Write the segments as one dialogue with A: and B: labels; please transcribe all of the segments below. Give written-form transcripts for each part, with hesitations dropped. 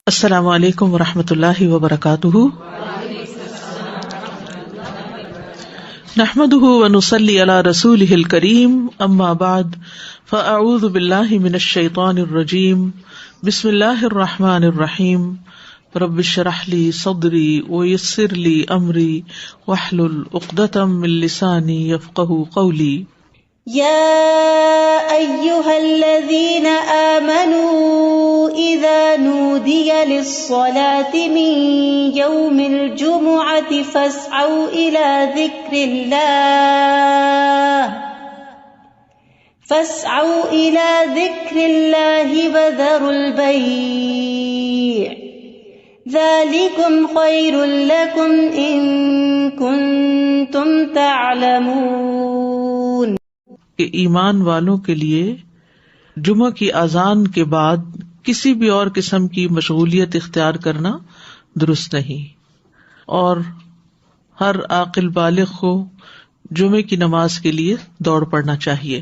A: السلام علیکم ورحمۃ اللہ وبرکاتہ، نحمده ونصلی علی رسولہ الکریم، اما بعد فاعوذ باللہ من الشیطان الرجیم، بسم اللہ الرحمن الرحیم، رب اشرح لی صدری ویسر لی امری واحلل عقدۃ من لسانی یفقہوا قولی۔
B: يا أيها الذين آمنوا إذا نودي للصلاة من يوم الجمعة فاسعوا إلى ذكر الله وذروا البيع ذلكم خير لكم إن كنتم تعلمون۔
A: کہ ایمان والوں کے لیے جمعہ کی اذان کے بعد کسی بھی اور قسم کی مشغولیت اختیار کرنا درست نہیں، اور ہر عاقل بالغ کو جمعے کی نماز کے لیے دوڑ پڑنا چاہیے،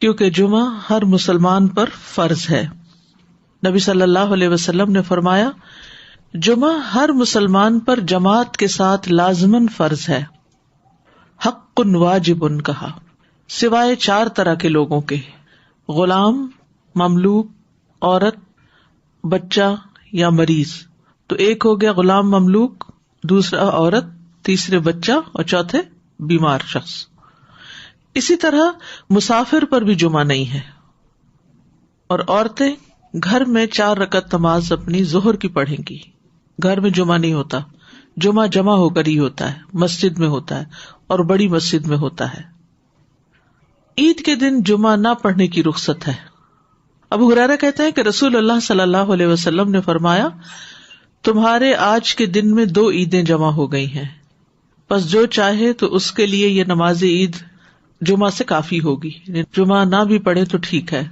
A: کیونکہ جمعہ ہر مسلمان پر فرض ہے۔ نبی صلی اللہ علیہ وسلم نے فرمایا، جمعہ ہر مسلمان پر جماعت کے ساتھ لازماً فرض ہے، حق واجب کہا، سوائے 4 طرح کے لوگوں کے: غلام، مملوک، عورت، بچہ یا مریض۔ تو ایک ہو گیا غلام مملوک، دوسرا عورت، تیسرے بچہ اور چوتھے بیمار شخص۔ اسی طرح مسافر پر بھی جمعہ نہیں ہے، اور عورتیں گھر میں 4 رکعت نماز اپنی ظہر کی پڑھیں گی۔ گھر میں جمعہ نہیں ہوتا، جمعہ جمع ہو کر ہی ہوتا ہے، مسجد میں ہوتا ہے، اور بڑی مسجد میں ہوتا ہے۔ عید کے دن جمعہ نہ پڑھنے کی رخصت ہے۔ ابو ہریرہ کہتے ہیں کہ رسول اللہ صلی اللہ علیہ وسلم نے فرمایا، تمہارے آج کے دن میں 2 عیدیں جمع ہو گئی ہیں، پس جو چاہے تو اس کے لیے یہ نماز عید جمعہ سے کافی ہوگی۔ جمعہ نہ بھی پڑھے تو ٹھیک ہے،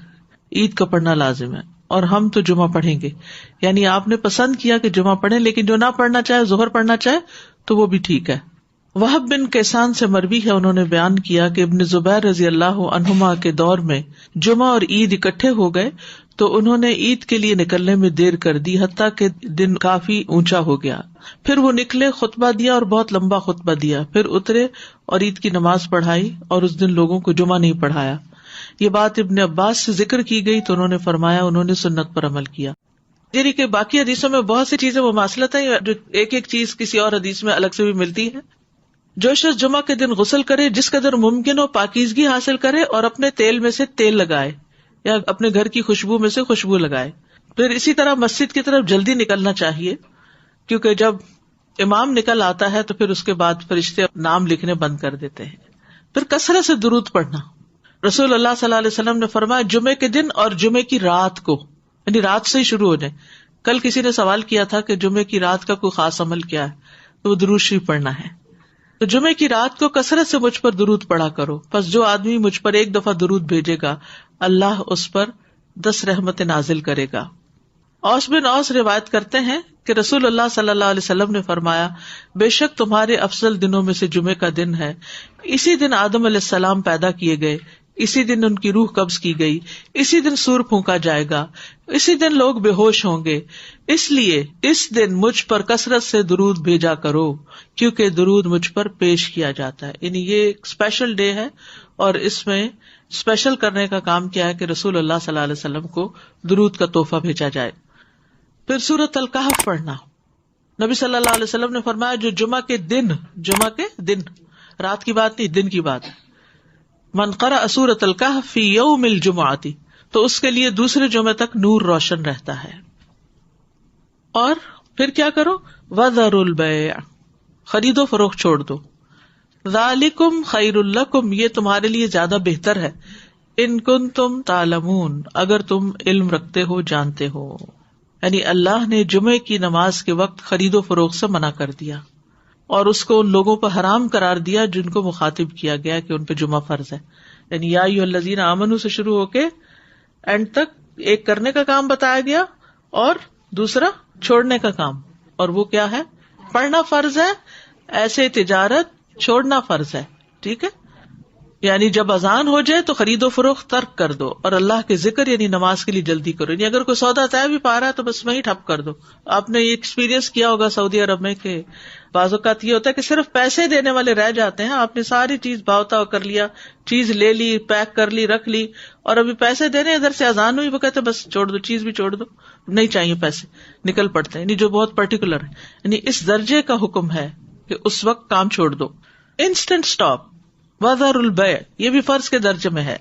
A: عید کا پڑھنا لازم ہے، اور ہم تو جمعہ پڑھیں گے۔ یعنی آپ نے پسند کیا کہ جمعہ پڑھیں، لیکن جو نہ پڑھنا چاہے، ظہر پڑھنا چاہے تو وہ بھی ٹھیک ہے۔ وہب بن کیسان سے مروی ہے، انہوں نے بیان کیا کہ ابن زبیر رضی اللہ عنہما کے دور میں جمعہ اور عید اکٹھے ہو گئے تو انہوں نے عید کے لیے نکلنے میں دیر کر دی، حتیٰ کہ دن کافی اونچا ہو گیا۔ پھر وہ نکلے، خطبہ دیا اور بہت لمبا خطبہ دیا، پھر اترے اور عید کی نماز پڑھائی، اور اس دن لوگوں کو جمعہ نہیں پڑھایا۔ یہ بات ابن عباس سے ذکر کی گئی تو انہوں نے فرمایا انہوں نے سنت پر عمل کیا۔ یعنی کہ باقی حدیثوں میں بہت سی چیزیں مماثلت ہے، جو ایک ایک چیز کسی اور حدیث میں الگ سے بھی ملتی ہے۔ جو شخص جمعہ کے دن غسل کرے، جس قدر ممکن ہو پاکیزگی حاصل کرے، اور اپنے تیل میں سے تیل لگائے یا اپنے گھر کی خوشبو میں سے خوشبو لگائے۔ پھر اسی طرح مسجد کی طرف جلدی نکلنا چاہیے، کیونکہ جب امام نکل آتا ہے تو پھر اس کے بعد فرشتے نام لکھنے بند کر دیتے ہیں۔ پھر کثرت سے درود پڑھنا۔ رسول اللہ صلی اللہ علیہ وسلم نے فرمایا، جمعے کے دن اور جمعے کی رات کو، یعنی رات سے ہی شروع ہو جائے۔ کل کسی نے سوال کیا تھا کہ جمعے کی رات کا کوئی خاص عمل کیا ہے، تو وہ درود شریف پڑھنا ہے۔ تو جمعے کی رات کو کثرت سے مجھ پر درود پڑھا کرو، پس جو آدمی مجھ پر 1 دفعہ درود بھیجے گا، اللہ اس پر 10 رحمت نازل کرے گا۔ اوس بن اوس روایت کرتے ہیں کہ رسول اللہ صلی اللہ علیہ وسلم نے فرمایا، بے شک تمہارے افضل دنوں میں سے جمعے کا دن ہے، اسی دن آدم علیہ السلام پیدا کیے گئے، اسی دن ان کی روح قبض کی گئی، اسی دن سور پھونکا جائے گا، اسی دن لوگ بے ہوش ہوں گے، اس لیے اس دن مجھ پر کثرت سے درود بھیجا کرو، کیونکہ درود مجھ پر پیش کیا جاتا ہے۔ یعنی یہ ایک اسپیشل ڈے ہے، اور اس میں اسپیشل کرنے کا کام کیا ہے کہ رسول اللہ صلی اللہ علیہ وسلم کو درود کا تحفہ بھیجا جائے۔ پھر سورۃ الکہف پڑھنا۔ نبی صلی اللہ علیہ وسلم نے فرمایا، جو جمعہ کے دن، رات کی بات نہیں، دن کی بات ہے، من قرأ سورۃ الکہف فی یوم الجمعۃ، تو اس کے لیے دوسرے جمعے تک نور روشن رہتا ہے۔ اور پھر کیا کرو، وذروا البیع، خرید و فروخت چھوڑ دو، ذالکم خیر لکم، یہ تمہارے لیے زیادہ بہتر ہے، ان کنتم تعلمون، اگر تم علم رکھتے ہو، جانتے ہو۔ یعنی اللہ نے جمعے کی نماز کے وقت خرید و فروخت سے منع کر دیا، اور اس کو ان لوگوں پر حرام قرار دیا جن کو مخاطب کیا گیا کہ ان پہ جمعہ فرض ہے۔ یعنی یا ایھا الذین آمنوا سے شروع ہو کے اینڈ تک ایک کرنے کا کام بتایا گیا اور دوسرا چھوڑنے کا کام، اور وہ کیا ہے، پڑھنا فرض ہے، ایسے تجارت چھوڑنا فرض ہے۔ ٹھیک ہے، یعنی جب اذان ہو جائے تو خرید و فروخت ترک کر دو اور اللہ کے ذکر یعنی نماز کے لیے جلدی کرو. یعنی اگر کوئی سودا طے بھی پا رہا ہے تو بس وہیں ٹھپ کر دو. آپ نے یہ ایکسپیرینس کیا ہوگا سعودی عرب میں کہ بعض اوقات یہ ہوتا ہے کہ صرف پیسے دینے والے رہ جاتے ہیں. آپ نے ساری چیز بھاؤ تاؤ کر لیا, چیز لے لی, پیک کر لی, رکھ لی, اور ابھی پیسے دینے ادھر سے اذان ہوئی, وہ کہتے بس چھوڑ دو, چیز بھی چھوڑ دو, نہیں چاہیے پیسے, نکل پڑتے ہیں. یعنی جو بہت پرٹیکولر ہے, یعنی اس درجے کا حکم ہے کہ اس وقت کام چھوڑ دو. انسٹنٹ اسٹاپ, وذر البیع, یہ بھی فرض کے درجے میں ہے.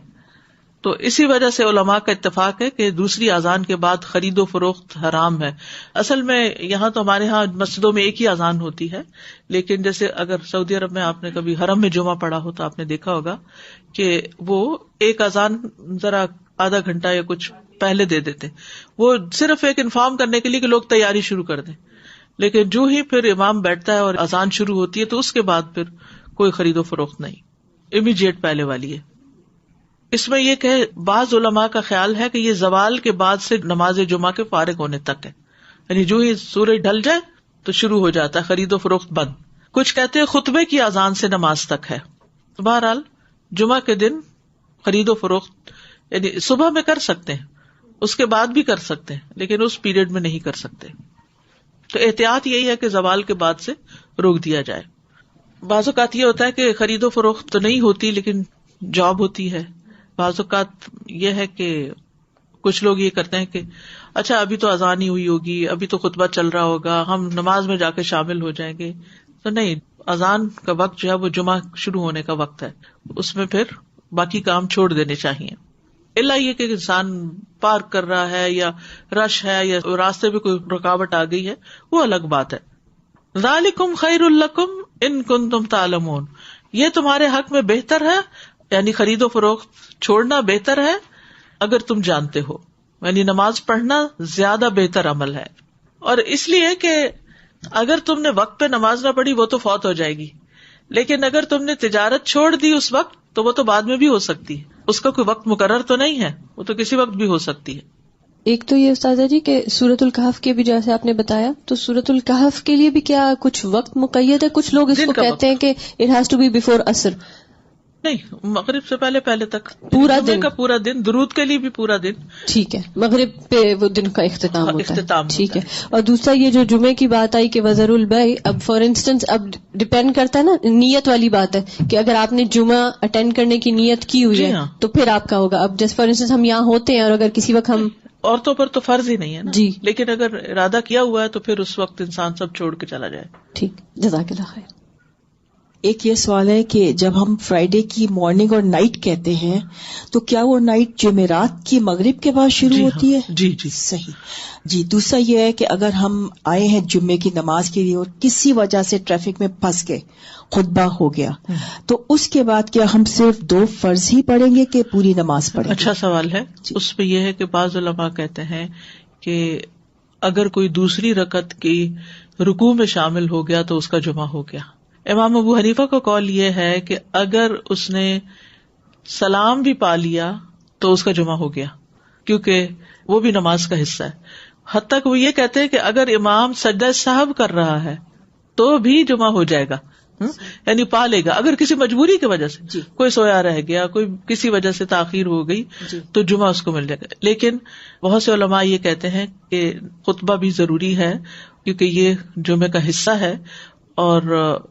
A: تو اسی وجہ سے علماء کا اتفاق ہے کہ دوسری اذان کے بعد خرید و فروخت حرام ہے. اصل میں یہاں تو ہمارے ہاں مسجدوں میں ایک ہی اذان ہوتی ہے, لیکن جیسے اگر سعودی عرب میں آپ نے کبھی حرم میں جمعہ پڑھا ہو تو آپ نے دیکھا ہوگا کہ وہ ایک اذان ذرا آدھا گھنٹہ یا کچھ پہلے دے دیتے, وہ صرف ایک انفارم کرنے کے لیے کہ لوگ تیاری شروع کر دیں. لیکن جو ہی پھر امام بیٹھتا ہے اور اذان شروع ہوتی ہے تو اس کے بعد پھر کوئی خرید و فروخت نہیں, امیڈیٹ پہلے والی ہے. اس میں یہ کہ بعض علماء کا خیال ہے کہ یہ زوال کے بعد سے نماز جمعہ کے فارغ ہونے تک ہے, یعنی جو ہی سورج ڈھل جائے تو شروع ہو جاتا ہے خرید و فروخت بند. کچھ کہتے ہیں خطبے کی اذان سے نماز تک ہے. بہرحال جمعہ کے دن خرید و فروخت یعنی صبح میں کر سکتے ہیں, اس کے بعد بھی کر سکتے ہیں, لیکن اس پیریڈ میں نہیں کر سکتے. تو احتیاط یہی ہے کہ زوال کے بعد سے روک دیا جائے. بعض اوقات یہ ہوتا ہے کہ خرید و فروخت تو نہیں ہوتی لیکن جاب ہوتی ہے. بعض اوقات یہ ہے کہ کچھ لوگ یہ کرتے ہیں کہ اچھا ابھی تو اذان ہی ہوئی ہوگی, ابھی تو خطبہ چل رہا ہوگا, ہم نماز میں جا کے شامل ہو جائیں گے. تو نہیں, اذان کا وقت جو ہے وہ جمعہ شروع ہونے کا وقت ہے, اس میں پھر باقی کام چھوڑ دینے چاہیے. اللہ یہ کہ انسان پارک کر رہا ہے یا رش ہے یا راستے میں کوئی رکاوٹ آ گئی ہے, وہ الگ بات ہے. ذالکم خیر لکم ان کنتم تعلمون, یہ تمہارے حق میں بہتر ہے, یعنی خرید و فروخت چھوڑنا بہتر ہے اگر تم جانتے ہو. یعنی نماز پڑھنا زیادہ بہتر عمل ہے. اور اس لیے کہ اگر تم نے وقت پہ نماز نہ پڑھی وہ تو فوت ہو جائے گی, لیکن اگر تم نے تجارت چھوڑ دی اس وقت تو وہ تو بعد میں بھی ہو سکتی ہے, اس کا کوئی وقت مقرر تو نہیں ہے, وہ تو کسی وقت بھی ہو سکتی ہے.
C: ایک تو یہ استاذہ جی کہ سورۃ الکہف کے بھی جیسے آپ نے بتایا, تو سورۃ الکہف کے لیے بھی کیا کچھ وقت مقید ہے؟ کچھ لوگ اس کو کہتے ہیں کہ it has to be before عصر.
A: نہیں, مغرب سے پہلے تک
C: پورا دن
A: کا پورا دن, درود کے لیے بھی پورا دن.
C: ٹھیک ہے, مغرب پہ وہ دن کا اختتام ہوتا ہے. ٹھیک ہے. اور دوسرا یہ جو جمعے کی بات آئی کہ وذر البیع, اب فار انسٹنس اب ڈپینڈ کرتا ہے نا, نیت والی بات ہے کہ اگر آپ نے جمعہ اٹینڈ کرنے کی نیت کی ہوئی ہے تو پھر آپ کا ہوگا. اب جیسے فار انسٹنس ہم یہاں ہوتے ہیں اور اگر کسی وقت ہم,
A: عورتوں پر تو فرض ہی نہیں ہے نا
C: جی,
A: لیکن اگر ارادہ کیا ہوا ہے تو پھر اس وقت انسان سب چھوڑ کے چلا جائے.
C: ٹھیک, جزاک اللہ خیر.
D: ایک یہ سوال ہے کہ جب ہم فرائیڈے کی مارننگ اور نائٹ کہتے ہیں تو کیا وہ نائٹ جمعرات کی مغرب کے بعد شروع ہوتی ہے؟
A: جی
D: صحیح. جی, دوسرا یہ ہے کہ اگر ہم آئے ہیں جمعے کی نماز کے لیے اور کسی وجہ سے ٹریفک میں پھنس گئے, خطبہ ہو گیا, تو اس کے بعد کیا ہم صرف 2 فرض ہی پڑھیں گے کہ پوری نماز پڑھیں گے؟
A: اچھا سوال ہے. اس پہ یہ ہے کہ بعض علماء کہتے ہیں کہ اگر کوئی دوسری رکعت کی رکوع میں شامل ہو گیا تو اس کا جمعہ ہو گیا. امام ابو حنیفہ کا قول یہ ہے کہ اگر اس نے سلام بھی پا لیا تو اس کا جمعہ ہو گیا, کیونکہ وہ بھی نماز کا حصہ ہے. حتیٰ کہ وہ یہ کہتے ہیں کہ اگر امام سجدہ سہو کر رہا ہے تو بھی جمعہ ہو جائے گا, یعنی پا لے گا. اگر کسی مجبوری کی وجہ سے کوئی سویا رہ گیا, کوئی کسی وجہ سے تاخیر ہو گئی تو جمعہ اس کو مل جائے گا. لیکن بہت سے علماء یہ کہتے ہیں کہ خطبہ بھی ضروری ہے کیونکہ یہ جمعے کا حصہ ہے, اور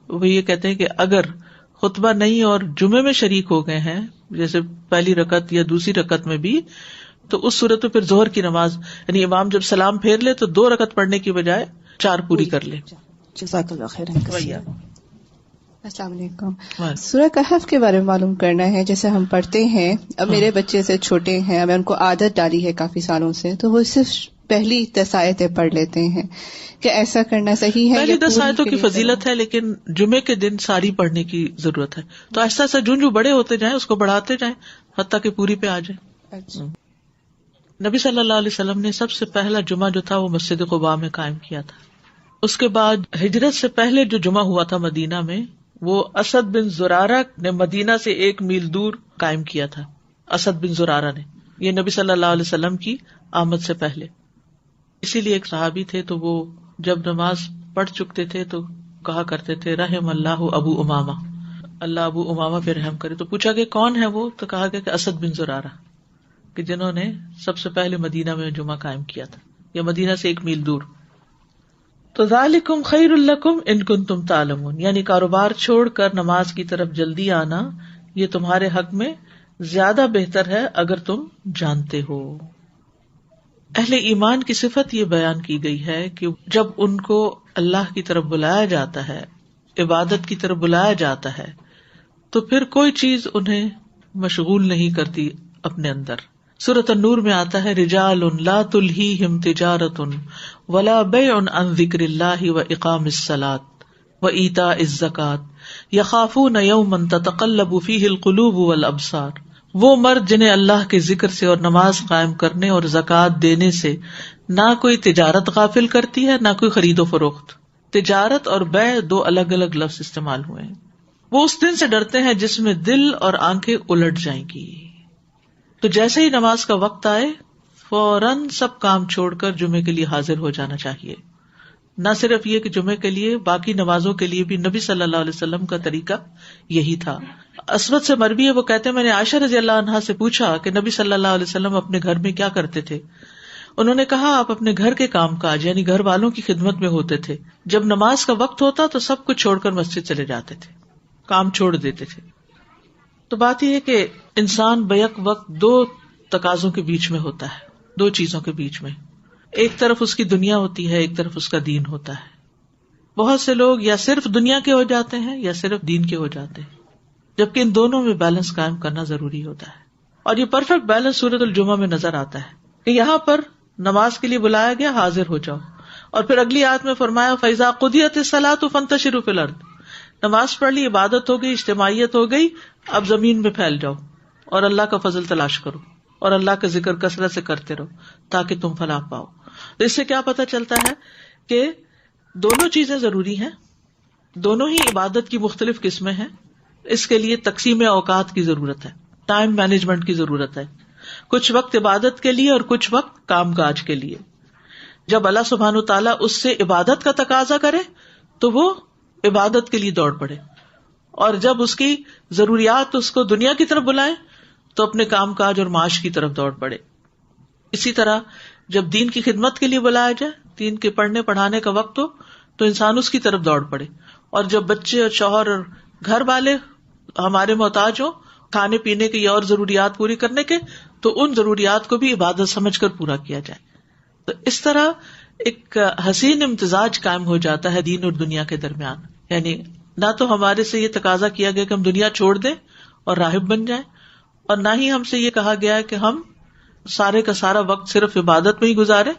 A: وہ یہ کہتے ہیں کہ اگر خطبہ نہیں اور جمعے میں شریک ہو گئے ہیں جیسے پہلی رکعت یا دوسری رکعت میں بھی, تو اس صورت میں پھر ظہر کی نماز یعنی امام جب سلام پھیر لے تو 2 رکعت پڑھنے کی بجائے 4 پوری کر لے.
D: جزاک اللہ خیر.
E: السلام علیکم. سورہ کہف کے بارے میں معلوم کرنا ہے. جیسے ہم پڑھتے ہیں, اب میرے بچے سے چھوٹے ہیں, میں ان کو عادت ڈالی ہے کافی سالوں سے, تو وہ صرف پہلی 10 آیتیں پڑھ لیتے ہیں. کہ ایسا کرنا صحیح ہے؟
A: پہلی 10 آیتوں کی فضیلت ہے لیکن جمعے کے دن ساری پڑھنے کی ضرورت ہے, تو ایسا ایسا جو بڑے ہوتے جائیں اس کو بڑھاتے جائیں حتیٰ کہ پوری پہ آ جائے.
E: اچھا.
A: نبی صلی اللہ علیہ وسلم نے سب سے پہلا جمعہ جو تھا وہ مسجد قباء میں قائم کیا تھا. اس کے بعد ہجرت سے پہلے جو جمعہ ہوا تھا مدینہ میں وہ اسد بن زرارہ نے مدینہ سے 1 میل دور قائم کیا تھا. اسد بن زرارہ نے, یہ نبی صلی اللہ علیہ وسلم کی آمد سے پہلے. اسی لیے ایک صحابی تھے تو وہ جب نماز پڑھ چکتے تھے تو کہا کرتے تھے رحم اللہ ابو امامہ, اللہ ابو امامہ پہ رحم کرے. تو پوچھا کہ کون ہے وہ؟ تو کہا گیا کہ اسد بن زرارہ، کہ جنہوں نے سب سے پہلے مدینہ میں جمعہ قائم کیا تھا، یا مدینہ سے 1 میل دور. تو ذالکم خیر لکم ان کنتم تعلمون، یعنی کاروبار چھوڑ کر نماز کی طرف جلدی آنا یہ تمہارے حق میں زیادہ بہتر ہے اگر تم جانتے ہو. اہل ایمان کی صفت یہ بیان کی گئی ہے کہ جب ان کو اللہ کی طرف بلایا جاتا ہے، عبادت کی طرف بلایا جاتا ہے، تو پھر کوئی چیز انہیں مشغول نہیں کرتی اپنے اندر. سورۃ النور میں آتا ہے رجال لا تلہیہم تجارۃ ولا بیع عن ذکر اللہ واقام الصلاۃ وایتاء الزکاۃ یخافون یوما تتقلب فیہ القلوب والابصار. وہ مرد جنہیں اللہ کے ذکر سے اور نماز قائم کرنے اور زکوٰۃ دینے سے نہ کوئی تجارت غافل کرتی ہے نہ کوئی خرید و فروخت. تجارت اور بیع 2 الگ الگ لفظ استعمال ہوئے ہیں. وہ اس دن سے ڈرتے ہیں جس میں دل اور آنکھیں الٹ جائیں گی. تو جیسے ہی نماز کا وقت آئے فوراً سب کام چھوڑ کر جمعے کے لیے حاضر ہو جانا چاہیے. نہ صرف یہ کہ جمعے کے لیے، باقی نمازوں کے لیے بھی نبی صلی اللہ علیہ وسلم کا طریقہ یہی تھا. اسود سے مروی ہے، وہ کہتے ہیں میں نے عائشہ رضی اللہ عنہا سے پوچھا کہ نبی صلی اللہ علیہ وسلم اپنے گھر میں کیا کرتے تھے. انہوں نے کہا آپ اپنے گھر کے کام کاج یعنی گھر والوں کی خدمت میں ہوتے تھے. جب نماز کا وقت ہوتا تو سب کچھ چھوڑ کر مسجد چلے جاتے تھے، کام چھوڑ دیتے تھے. تو بات یہ ہے کہ انسان بیک وقت 2 تقاضوں کے بیچ میں ہوتا ہے، 2 چیزوں کے بیچ میں. ایک طرف اس کی دنیا ہوتی ہے، ایک طرف اس کا دین ہوتا ہے. بہت سے لوگ یا صرف دنیا کے ہو جاتے ہیں یا صرف دین کے ہو جاتے ہیں، جبکہ ان دونوں میں بیلنس قائم کرنا ضروری ہوتا ہے. اور یہ پرفیکٹ بیلنس سورۃ الجمعہ میں نظر آتا ہے کہ یہاں پر نماز کے لیے بلایا گیا، حاضر ہو جاؤ. اور پھر اگلی آیت میں فرمایا فَإِذَا قُضِيَتِ الصَّلَاةُ فَانتَشِرُوا فِي الْأَرْضِ. نماز پڑھ لی، عبادت ہو گئی، اجتماعیت ہو گئی، اب زمین میں پھیل جاؤ اور اللہ کا فضل تلاش کرو اور اللہ کا ذکر کثرت سے کرتے رہو تاکہ تم فلاح پاؤ. تو اس سے کیا پتہ چلتا ہے کہ دونوں چیزیں ضروری ہیں، دونوں ہی عبادت کی مختلف قسمیں ہیں. اس کے لیے تقسیم اوقات کی ضرورت ہے، ٹائم مینجمنٹ کی ضرورت ہے. کچھ وقت عبادت کے لیے اور کچھ وقت کام کاج کے لیے. جب اللہ سبحانہ تعالیٰ اس سے عبادت کا تقاضا کرے تو وہ عبادت کے لیے دوڑ پڑے، اور جب اس کی ضروریات اس کو دنیا کی طرف بلائیں تو اپنے کام کاج اور معاش کی طرف دوڑ پڑے. اسی طرح جب دین کی خدمت کے لیے بلایا جائے، دین کے پڑھنے پڑھانے کا وقت ہو تو انسان اس کی طرف دوڑ پڑے. اور جب بچے اور شوہر اور گھر والے ہمارے محتاج ہوں کھانے پینے کے یا اور ضروریات پوری کرنے کے، تو ان ضروریات کو بھی عبادت سمجھ کر پورا کیا جائے. تو اس طرح ایک حسین امتزاج قائم ہو جاتا ہے دین اور دنیا کے درمیان. یعنی نہ تو ہمارے سے یہ تقاضا کیا گیا کہ ہم دنیا چھوڑ دیں اور راہب بن جائیں، اور نہ ہی ہم سے یہ کہا گیا ہے کہ ہم سارے کا سارا وقت صرف عبادت میں ہی گزارے.